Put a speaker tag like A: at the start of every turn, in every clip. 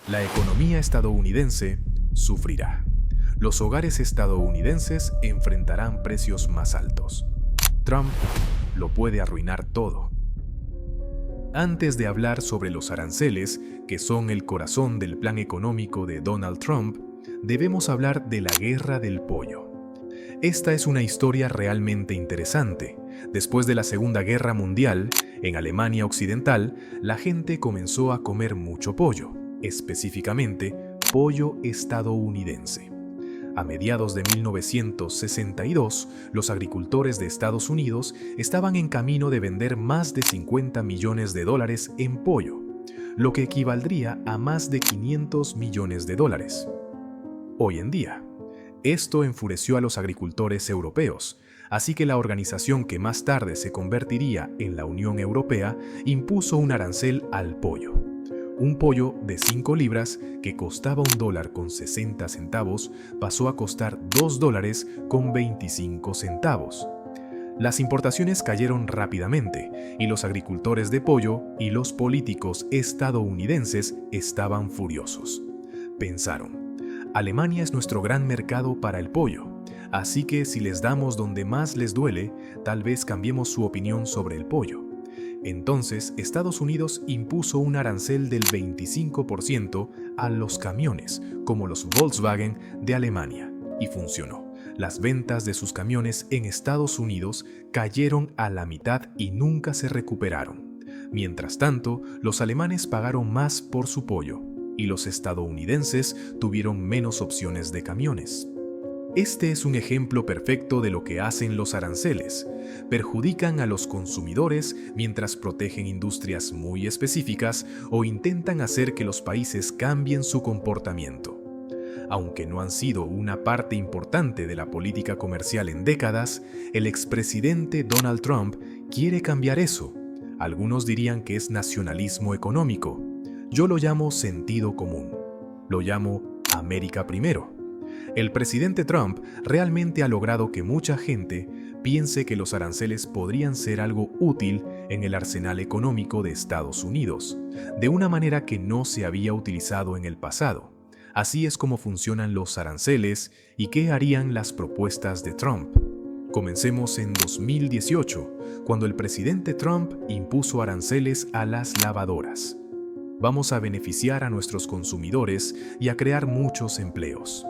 A: La economía estadounidense sufrirá. Los hogares estadounidenses enfrentarán precios más altos. Trump lo puede arruinar todo. Antes de hablar sobre los aranceles, que son el corazón del plan económico de Donald Trump, debemos hablar de la guerra del pollo. Esta es una historia realmente interesante. Después de la Segunda Guerra Mundial, en Alemania Occidental, la gente comenzó a comer mucho pollo, específicamente pollo estadounidense. A mediados de 1962, los agricultores de Estados Unidos estaban en camino de vender más de $50 millones en pollo, lo que equivaldría a más de $500 millones. Hoy en día, esto enfureció a los agricultores europeos, así que la organización que más tarde se convertiría en la Unión Europea impuso un arancel al pollo. Un pollo de 5 libras que costaba $1.60 pasó a costar $2.25. Las importaciones cayeron rápidamente y los agricultores de pollo y los políticos estadounidenses estaban furiosos. Pensaron, Alemania es nuestro gran mercado para el pollo, así que si les damos donde más les duele, tal vez cambiemos su opinión sobre el pollo. Entonces, Estados Unidos impuso un arancel del 25% a los camiones, como los Volkswagen de Alemania, y funcionó. Las ventas de sus camiones en Estados Unidos cayeron a la mitad y nunca se recuperaron. Mientras tanto, los alemanes pagaron más por su pollo, y los estadounidenses tuvieron menos opciones de camiones. Este es un ejemplo perfecto de lo que hacen los aranceles. Perjudican a los consumidores mientras protegen industrias muy específicas o intentan hacer que los países cambien su comportamiento. Aunque no han sido una parte importante de la política comercial en décadas, el expresidente Donald Trump quiere cambiar eso. Algunos dirían que es nacionalismo económico. Yo lo llamo sentido común. Lo llamo América primero. El presidente Trump realmente ha logrado que mucha gente piense que los aranceles podrían ser algo útil en el arsenal económico de Estados Unidos, de una manera que no se había utilizado en el pasado. Así es como funcionan los aranceles y qué harían las propuestas de Trump. Comencemos en 2018, cuando el presidente Trump impuso aranceles a las lavadoras. Vamos a beneficiar a nuestros consumidores y a crear muchos empleos.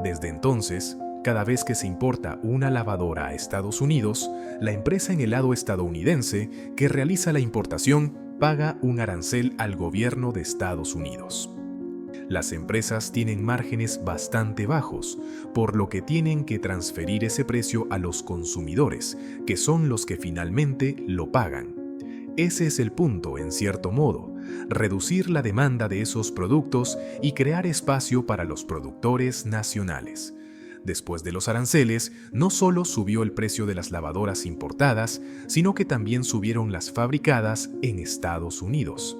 A: Desde entonces, cada vez que se importa una lavadora a Estados Unidos, la empresa en el lado estadounidense que realiza la importación paga un arancel al gobierno de Estados Unidos. Las empresas tienen márgenes bastante bajos, por lo que tienen que transferir ese precio a los consumidores, que son los que finalmente lo pagan. Ese es el punto, en cierto modo, reducir la demanda de esos productos y crear espacio para los productores nacionales. Después de los aranceles, no solo subió el precio de las lavadoras importadas, sino que también subieron las fabricadas en Estados Unidos.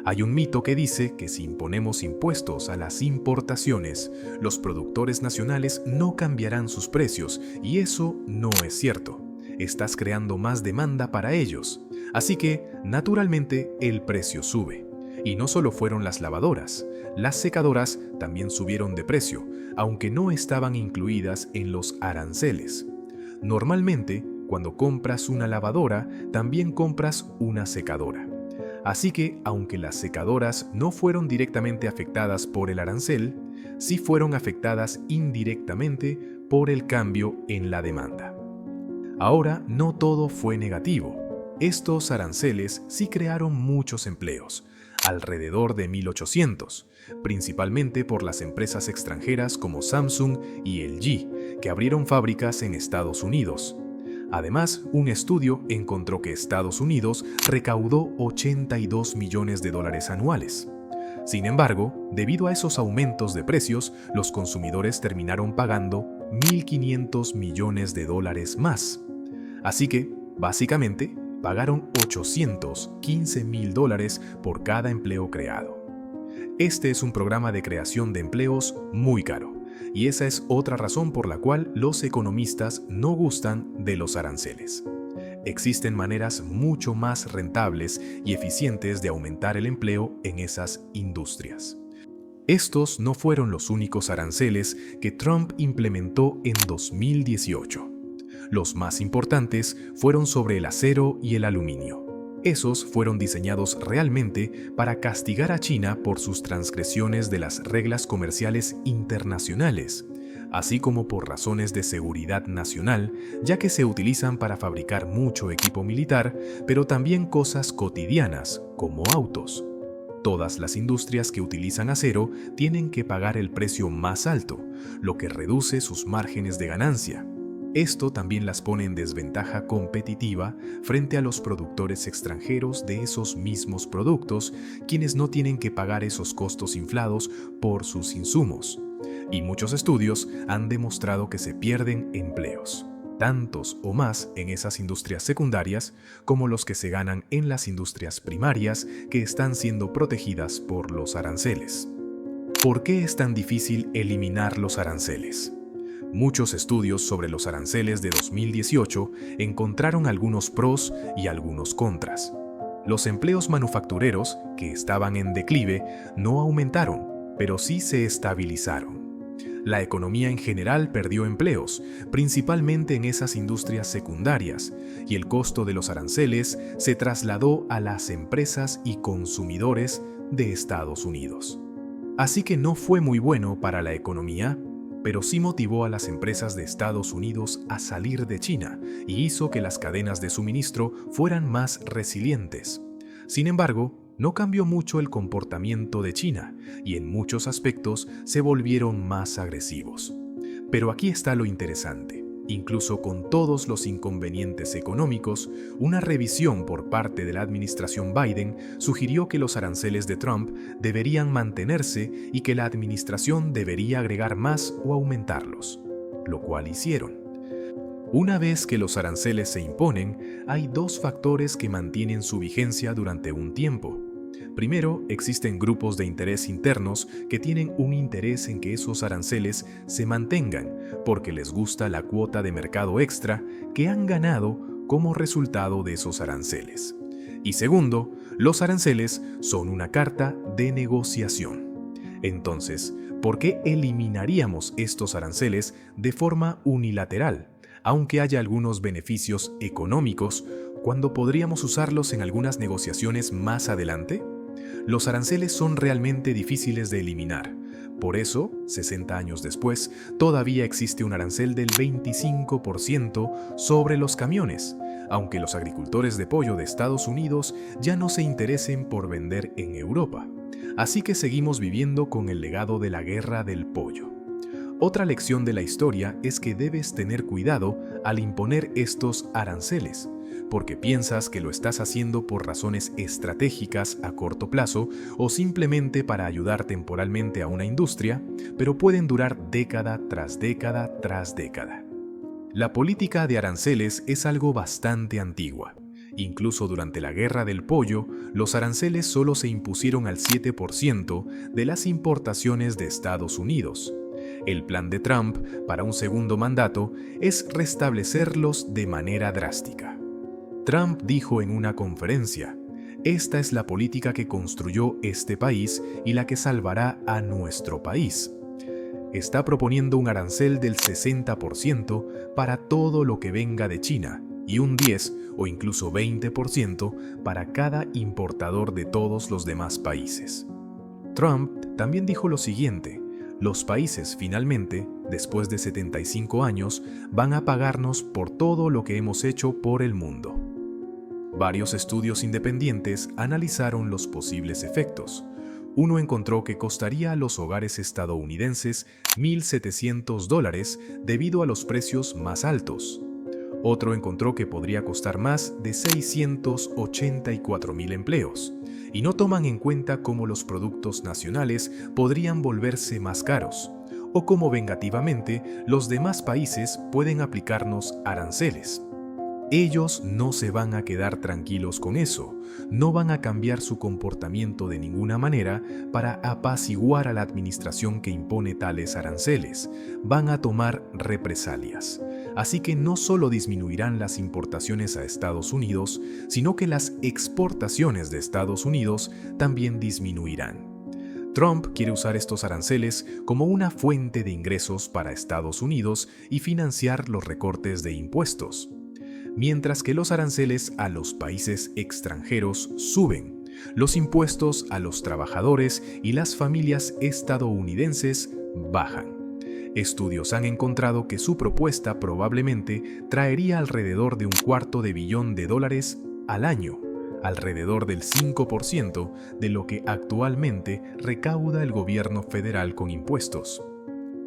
A: Hay un mito que dice que si imponemos impuestos a las importaciones, los productores nacionales no cambiarán sus precios, y eso no es cierto. Estás creando más demanda para ellos. Así que, naturalmente, el precio sube. Y no solo fueron las lavadoras, las secadoras también subieron de precio, aunque no estaban incluidas en los aranceles. Normalmente, cuando compras una lavadora, también compras una secadora. Así que, aunque las secadoras no fueron directamente afectadas por el arancel, sí fueron afectadas indirectamente por el cambio en la demanda. Ahora, no todo fue negativo. Estos aranceles sí crearon muchos empleos, alrededor de 1,800, principalmente por las empresas extranjeras como Samsung y LG, que abrieron fábricas en Estados Unidos. Además, un estudio encontró que Estados Unidos recaudó $82 millones anuales. Sin embargo, debido a esos aumentos de precios, los consumidores terminaron pagando $1.500 millones más. Así que, básicamente, pagaron $815,000 por cada empleo creado. Este es un programa de creación de empleos muy caro, y esa es otra razón por la cual los economistas no gustan de los aranceles. Existen maneras mucho más rentables y eficientes de aumentar el empleo en esas industrias. Estos no fueron los únicos aranceles que Trump implementó en 2018. Los más importantes fueron sobre el acero y el aluminio. Esos fueron diseñados realmente para castigar a China por sus transgresiones de las reglas comerciales internacionales, así como por razones de seguridad nacional, ya que se utilizan para fabricar mucho equipo militar, pero también cosas cotidianas, como autos. Todas las industrias que utilizan acero tienen que pagar el precio más alto, lo que reduce sus márgenes de ganancia. Esto también las pone en desventaja competitiva frente a los productores extranjeros de esos mismos productos, quienes no tienen que pagar esos costos inflados por sus insumos. Y muchos estudios han demostrado que se pierden empleos, tantos o más en esas industrias secundarias como los que se ganan en las industrias primarias que están siendo protegidas por los aranceles. ¿Por qué es tan difícil eliminar los aranceles? Muchos estudios sobre los aranceles de 2018 encontraron algunos pros y algunos contras. Los empleos manufactureros, que estaban en declive, no aumentaron, pero sí se estabilizaron. La economía en general perdió empleos, principalmente en esas industrias secundarias, y el costo de los aranceles se trasladó a las empresas y consumidores de Estados Unidos. Así que no fue muy bueno para la economía, pero sí motivó a las empresas de Estados Unidos a salir de China y hizo que las cadenas de suministro fueran más resilientes. Sin embargo, no cambió mucho el comportamiento de China y en muchos aspectos se volvieron más agresivos. Pero aquí está lo interesante. Incluso con todos los inconvenientes económicos, una revisión por parte de la administración Biden sugirió que los aranceles de Trump deberían mantenerse y que la administración debería agregar más o aumentarlos, lo cual hicieron. Una vez que los aranceles se imponen, hay dos factores que mantienen su vigencia durante un tiempo. Primero, existen grupos de interés internos que tienen un interés en que esos aranceles se mantengan porque les gusta la cuota de mercado extra que han ganado como resultado de esos aranceles. Y segundo, los aranceles son una carta de negociación. Entonces, ¿por qué eliminaríamos estos aranceles de forma unilateral, aunque haya algunos beneficios económicos, cuando podríamos usarlos en algunas negociaciones más adelante? Los aranceles son realmente difíciles de eliminar. Por eso, 60 años después, todavía existe un arancel del 25% sobre los camiones, aunque los agricultores de pollo de Estados Unidos ya no se interesen por vender en Europa. Así que seguimos viviendo con el legado de la guerra del pollo. Otra lección de la historia es que debes tener cuidado al imponer estos aranceles, porque piensas que lo estás haciendo por razones estratégicas a corto plazo o simplemente para ayudar temporalmente a una industria, pero pueden durar década tras década tras década. La política de aranceles es algo bastante antigua. Incluso durante la Guerra del Pollo, los aranceles solo se impusieron al 7% de las importaciones de Estados Unidos. El plan de Trump para un segundo mandato es restablecerlos de manera drástica. Trump dijo en una conferencia: "Esta es la política que construyó este país y la que salvará a nuestro país". Está proponiendo un arancel del 60% para todo lo que venga de China y un 10 o incluso 20% para cada importador de todos los demás países. Trump también dijo lo siguiente: los países finalmente, después de 75 años, van a pagarnos por todo lo que hemos hecho por el mundo. Varios estudios independientes analizaron los posibles efectos. Uno encontró que costaría a los hogares estadounidenses $1,700 debido a los precios más altos. Otro encontró que podría costar más de 684,000 empleos, y no toman en cuenta cómo los productos nacionales podrían volverse más caros, o cómo vengativamente los demás países pueden aplicarnos aranceles. Ellos no se van a quedar tranquilos con eso, no van a cambiar su comportamiento de ninguna manera para apaciguar a la administración que impone tales aranceles, van a tomar represalias. Así que no solo disminuirán las importaciones a Estados Unidos, sino que las exportaciones de Estados Unidos también disminuirán. Trump quiere usar estos aranceles como una fuente de ingresos para Estados Unidos y financiar los recortes de impuestos, mientras que los aranceles a los países extranjeros suben. Los impuestos a los trabajadores y las familias estadounidenses bajan. Estudios han encontrado que su propuesta probablemente traería alrededor de $250 billones al año, alrededor del 5% de lo que actualmente recauda el gobierno federal con impuestos.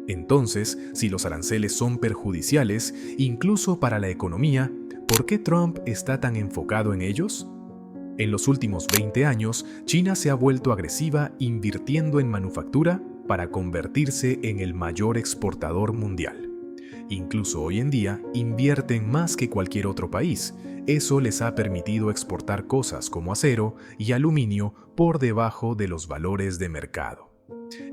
A: Entonces, si los aranceles son perjudiciales, incluso para la economía, ¿por qué Trump está tan enfocado en ellos? En los últimos 20 años, China se ha vuelto agresiva invirtiendo en manufactura para convertirse en el mayor exportador mundial. Incluso hoy en día invierten más que cualquier otro país. Eso les ha permitido exportar cosas como acero y aluminio por debajo de los valores de mercado.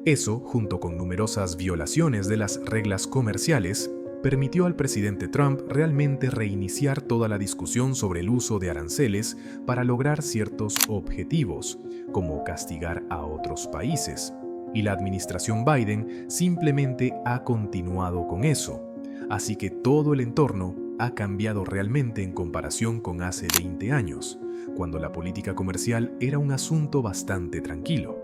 A: Eso, junto con numerosas violaciones de las reglas comerciales, permitió al presidente Trump realmente reiniciar toda la discusión sobre el uso de aranceles para lograr ciertos objetivos, como castigar a otros países. Y la administración Biden simplemente ha continuado con eso. Así que todo el entorno ha cambiado realmente en comparación con hace 20 años, cuando la política comercial era un asunto bastante tranquilo.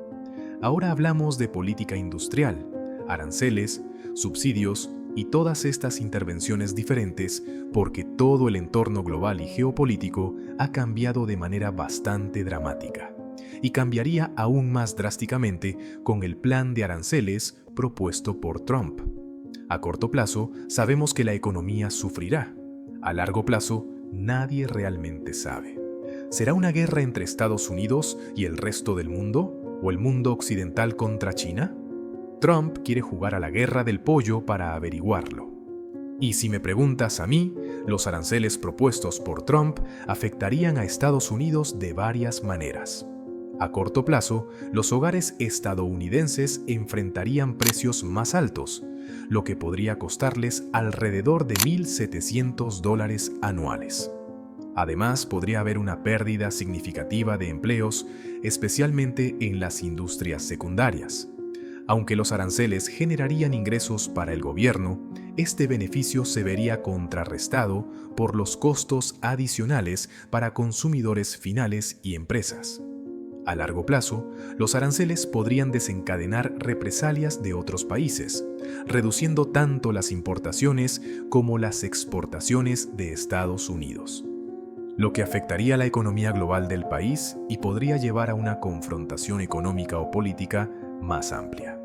A: Ahora hablamos de política industrial, aranceles, subsidios y todas estas intervenciones diferentes porque todo el entorno global y geopolítico ha cambiado de manera bastante dramática. Y cambiaría aún más drásticamente con el plan de aranceles propuesto por Trump. A corto plazo, sabemos que la economía sufrirá. A largo plazo, nadie realmente sabe. ¿Será una guerra entre Estados Unidos y el resto del mundo? ¿O el mundo occidental contra China? Trump quiere jugar a la guerra del pollo para averiguarlo. Y si me preguntas a mí, los aranceles propuestos por Trump afectarían a Estados Unidos de varias maneras. A corto plazo, los hogares estadounidenses enfrentarían precios más altos, lo que podría costarles alrededor de $1,700 anuales. Además, podría haber una pérdida significativa de empleos, especialmente en las industrias secundarias. Aunque los aranceles generarían ingresos para el gobierno, este beneficio se vería contrarrestado por los costos adicionales para consumidores finales y empresas. A largo plazo, los aranceles podrían desencadenar represalias de otros países, reduciendo tanto las importaciones como las exportaciones de Estados Unidos, lo que afectaría la economía global del país y podría llevar a una confrontación económica o política más amplia.